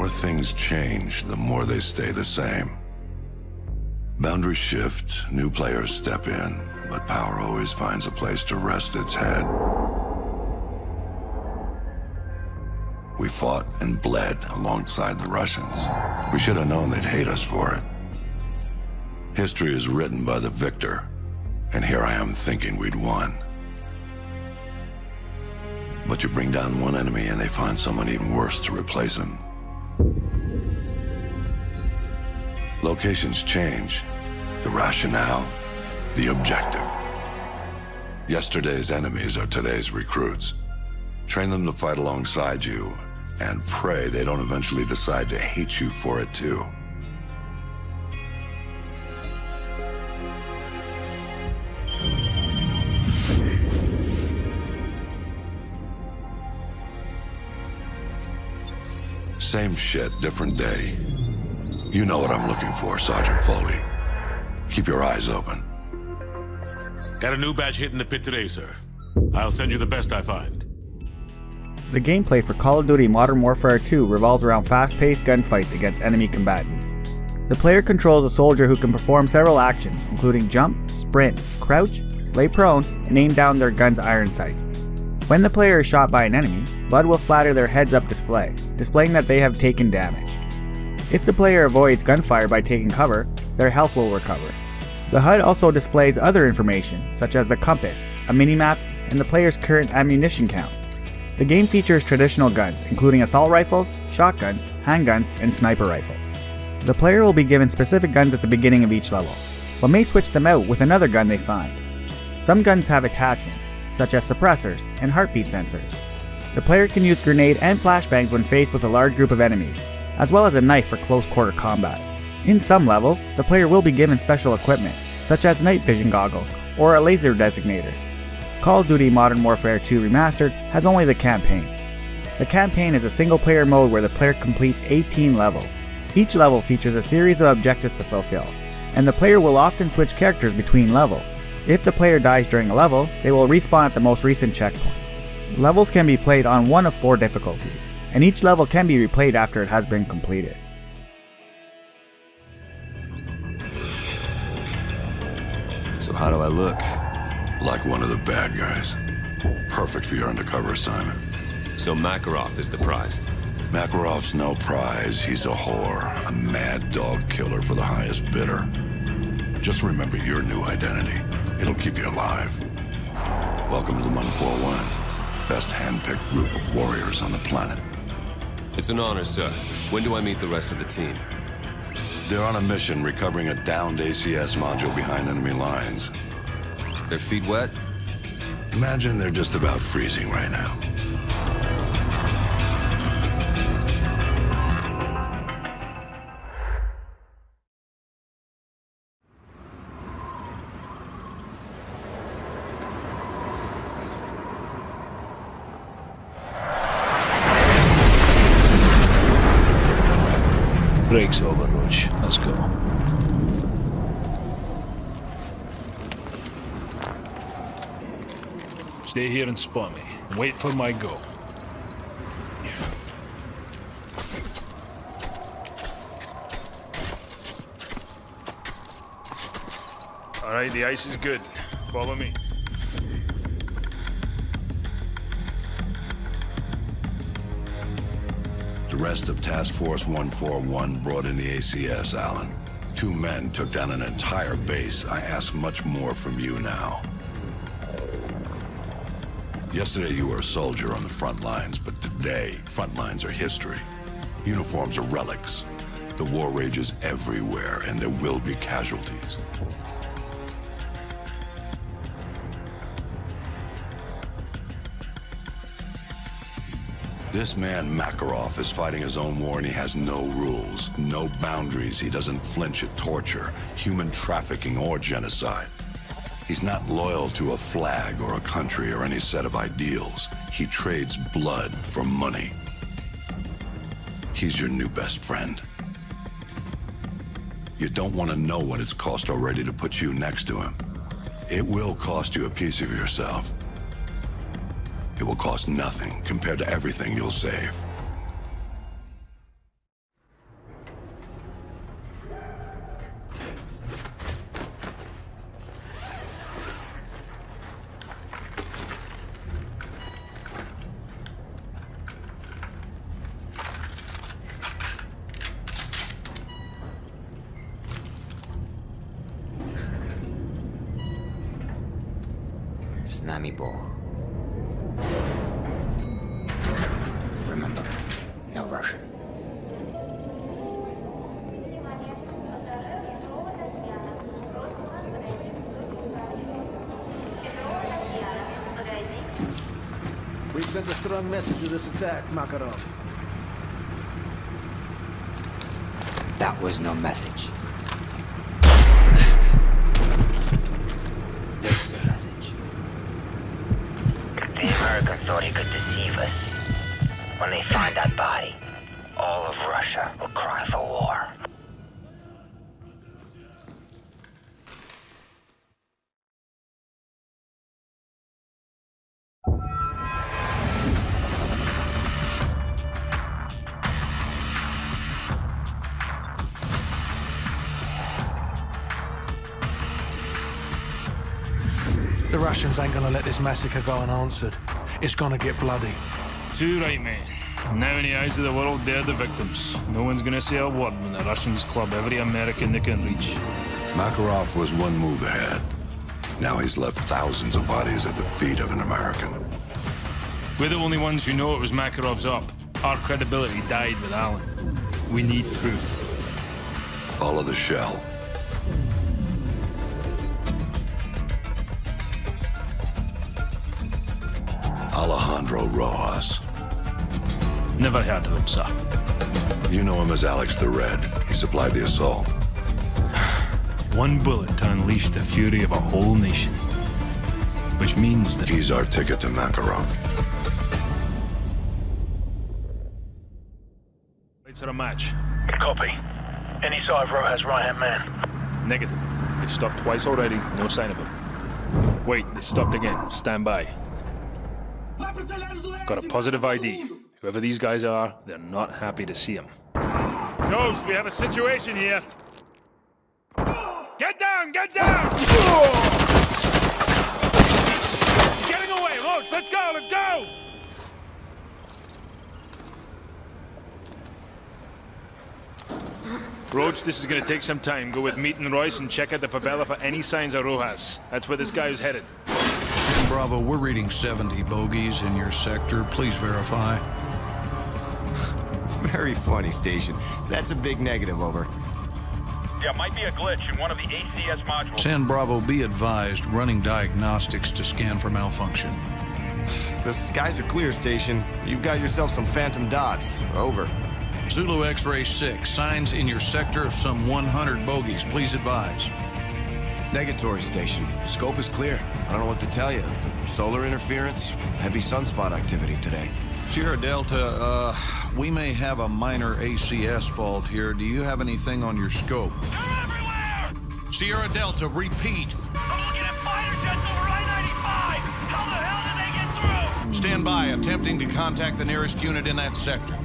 more things change, the more they stay the same. Boundaries shift, new players step in, but power always finds a place to rest its head. We fought and bled alongside the Russians. We should have known they'd hate us for it. History is written by the victor, and here I am thinking we'd won. But you bring down one enemy and they find someone even worse to replace him. Locations change, the rationale, the objective. Yesterday's enemies are today's recruits. Train them to fight alongside you, and pray they don't eventually decide to hate you for it too. Same shit, different day. You know what I'm looking for, Sergeant Foley. Keep your eyes open. Got a new batch hitting the pit today, sir. I'll send you the best I find. The gameplay for Call of Duty Modern Warfare 2 revolves around fast-paced gunfights against enemy combatants. The player controls a soldier who can perform several actions, including jump, sprint, crouch, lay prone, and aim down their gun's iron sights. When the player is shot by an enemy, blood will splatter their heads-up display, displaying that they have taken damage. If the player avoids gunfire by taking cover, their health will recover. The HUD also displays other information, such as the compass, a minimap, and the player's current ammunition count. The game features traditional guns, including assault rifles, shotguns, handguns, and sniper rifles. The player will be given specific guns at the beginning of each level, but may switch them out with another gun they find. Some guns have attachments, such as suppressors and heartbeat sensors. The player can use grenade and flashbangs when faced with a large group of enemies, as well as a knife for close quarter combat. In some levels, the player will be given special equipment, such as night vision goggles or a laser designator. Call of Duty Modern Warfare 2 Remastered has only the campaign. The campaign is a single-player mode where the player completes 18 levels. Each level features a series of objectives to fulfill, and the player will often switch characters between levels. If the player dies during a level, they will respawn at the most recent checkpoint. Levels can be played on one of 4 difficulties, and each level can be replayed after it has been completed. So how do I look? Like one of the bad guys. Perfect for your undercover assignment. So Makarov is the prize. Makarov's no prize. He's a whore, a mad dog killer for the highest bidder. Just remember your new identity. It'll keep you alive. Welcome to the 141. Best hand-picked group of warriors on the planet. It's an honor, sir. When do I meet the rest of the team? They're on a mission recovering a downed ACS module behind enemy lines. Their feet wet? Imagine they're just about freezing right now. Break's over, Roach. Let's go. Stay here and spot me. Wait for my go. All right, the ice is good. Follow me. The rest of Task Force 141 brought in the ACS, Alan. 2 men took down an entire base. I ask much more from you now. Yesterday you were a soldier on the front lines, but today, front lines are history. Uniforms are relics. The war rages everywhere, and there will be casualties. This man, Makarov, is fighting his own war, and he has no rules, no boundaries. He doesn't flinch at torture, human trafficking, or genocide. He's not loyal to a flag or a country or any set of ideals. He trades blood for money. He's your new best friend. You don't want to know what it's cost already to put you next to him. It will cost you a piece of yourself. It will cost nothing compared to everything you'll save. Z nami Bóg. Remember, no Russian. We sent a strong message to this attack, Makarov. That was no message. This is a message. The Americans thought he could deceive us. When they find that body, all of Russia will cry for war. The Russians ain't gonna let this massacre go unanswered. It's gonna get bloody. Too right, mate. Now in the eyes of the world, they're the victims. No one's gonna say a word when the Russians club every American they can reach. Makarov was one move ahead. Now he's left thousands of bodies at the feet of an American. We're the only ones who know it was Makarov's up. Our credibility died with Allen. We need proof. Follow the shell. Alejandro Rojas. Never heard of him, sir. You know him as Alex the Red. He supplied the assault. One bullet to unleash the fury of a whole nation. Which means that He's our ticket to Makarov. it's a match. Copy. Any sign of Rojas' right-hand man? Negative. They've stopped twice already, no sign of him. Wait, they stopped again. Stand by. Got a positive ID. Whoever these guys are, they're not happy to see him. Ghost, we have a situation here. Get down! Get down! Getting away! Roach, let's go! Let's go! Roach, this is gonna take some time. Go with Meat and Royce and check out the favela for any signs of Rojas. That's where this guy is headed. Bravo, we're reading 70 bogeys in your sector. Please verify. Very funny, Station. That's a big negative, over. Yeah, might be a glitch in one of the ACS modules. 10 Bravo, be advised, running diagnostics to scan for malfunction. The skies are clear, Station. You've got yourself some phantom dots. Over. Zulu X-Ray 6, signs in your sector of some 100 bogeys. Please advise. Negatory, Station. Scope is clear. I don't know what to tell you. Solar interference, heavy sunspot activity today. Sierra Delta, we may have a minor ACS fault here. Do you have anything on your scope? They're everywhere! Sierra Delta, repeat. I'm looking at fighter jets over I-95! How the hell did they get through? Stand by, attempting to contact the nearest unit in that sector.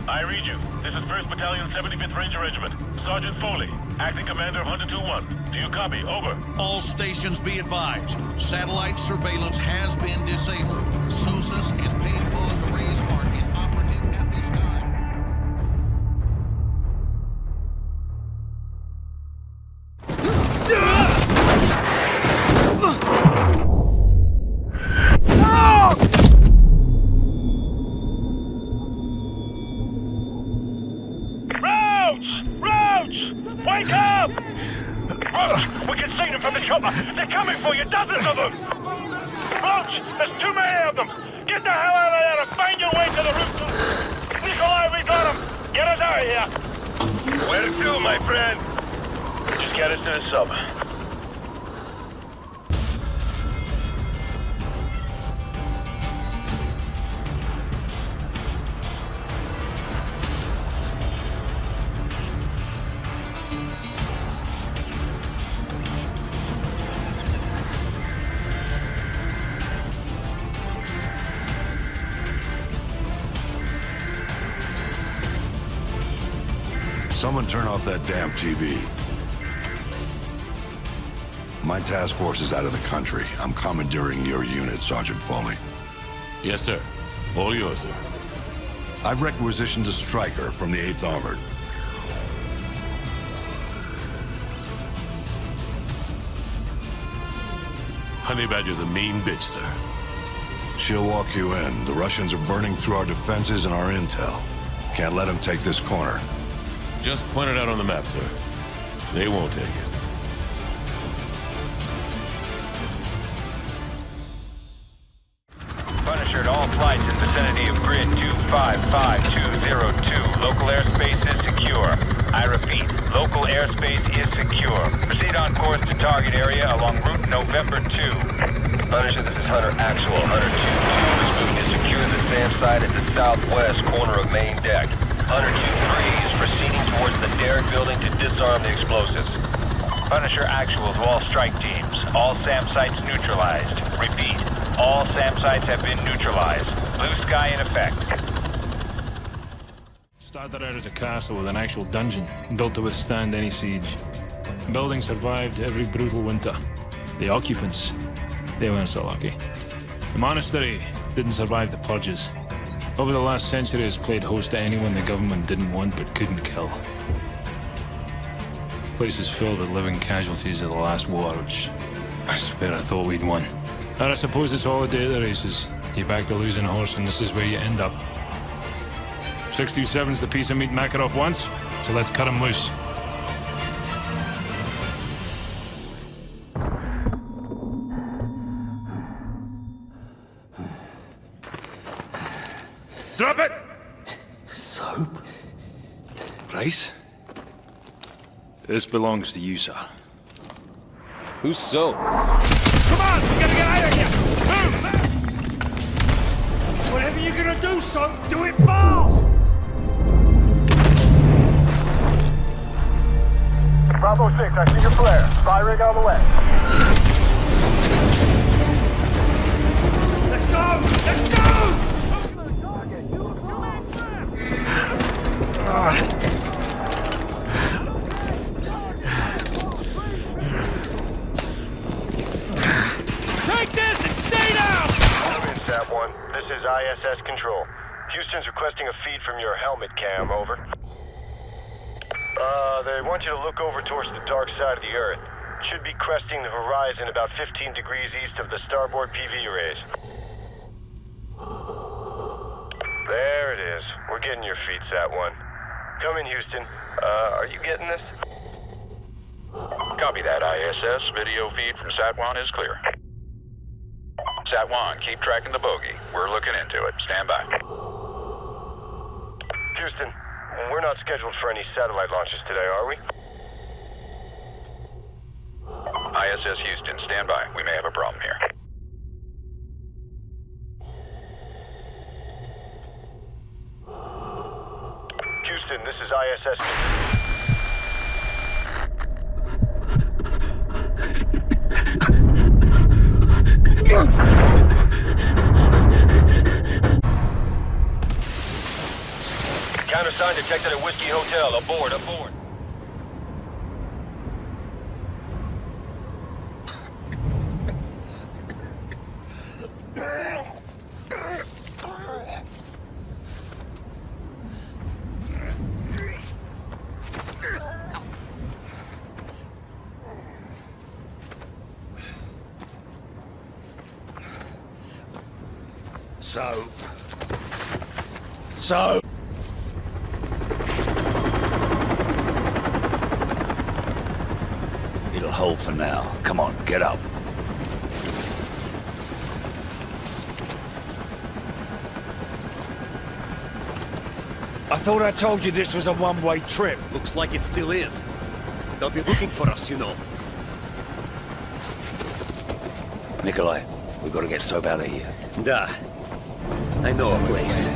I read you. This is 1st Battalion, 75th Ranger Regiment. Sergeant Foley, acting commander of Hunter 2-1. Do you copy? Over. All stations be advised. Satellite surveillance has been disabled. SOSUS and paid pause arrays are inoperative at this time. Wake up! Roach, we can see them from the chopper. They're coming for you, dozens of them! Roach, there's too many of them! Get the hell out of there and find your way to the rooftop! Nikolai, we got him! Get us out of here! Where to, my friend? Just get us to the sub. Someone turn off that damn TV. My task force is out of the country. I'm commandeering your unit, Sergeant Foley. Yes, sir. All yours, sir. I've requisitioned a striker from the 8th Armored. Honey Badger's a mean bitch, sir. She'll walk you in. The Russians are burning through our defenses and our intel. Can't let them take this corner. Just point it out on the map, sir. They won't take it. Punisher at all flights in vicinity of grid 255202. Local airspace is secure. I repeat, local airspace is secure. Proceed on course to target area along route November 2. Punisher, this is Hunter Actual. Hunter 2-2 is securing the SAM site at the southwest corner of main deck. Hunter 2-3 is proceeding towards the derrick building to disarm the explosives. Punisher Actual to all strike teams. All SAM sites neutralized. Repeat, all SAM sites have been neutralized. Blue sky in effect. Started out as a castle with an actual dungeon, built to withstand any siege. The building survived every brutal winter. The occupants, they weren't so lucky. The monastery didn't survive the purges. Over the last century, it's played host to anyone the government didn't want but couldn't kill. The place is filled with living casualties of the last war, which I swear I thought we'd won. And I suppose it's all a day of the races. You back the losing horse and this is where you end up. 627's the piece of meat Makarov wants, so let's cut him loose. Drop it! Soap? Place? This belongs to you, sir. Who's soap? Come on! We gotta get out of here! Move! Whatever you're gonna do, Soap, do it fast! Bravo 6, I see your flare. Fire rig on the way. Let's go! Let's go! Take this and stay down! I'm in, Sat-1. This is ISS Control. Houston's requesting a feed from your helmet cam, over. They want you to look over towards the dark side of the Earth. Should be cresting the horizon about 15 degrees east of the starboard PV arrays. There it is. We're getting your feed, Sat-1. Come in, Houston. Are you getting this? Copy that, ISS. Video feed from Sat-1 is clear. Sat-1, keep tracking the bogey. We're looking into it. Stand by. Houston, we're not scheduled for any satellite launches today, are we? ISS Houston, stand by. We may have a problem here. Houston, this is ISS. Countersign detected at Whiskey Hotel. Aboard, aboard. So. It'll hold for now. Come on, get up. I thought I told you this was a one-way trip. Looks like it still is. They'll be looking for us, you know. Nikolai, we've got to get Soap out of here. I know a place.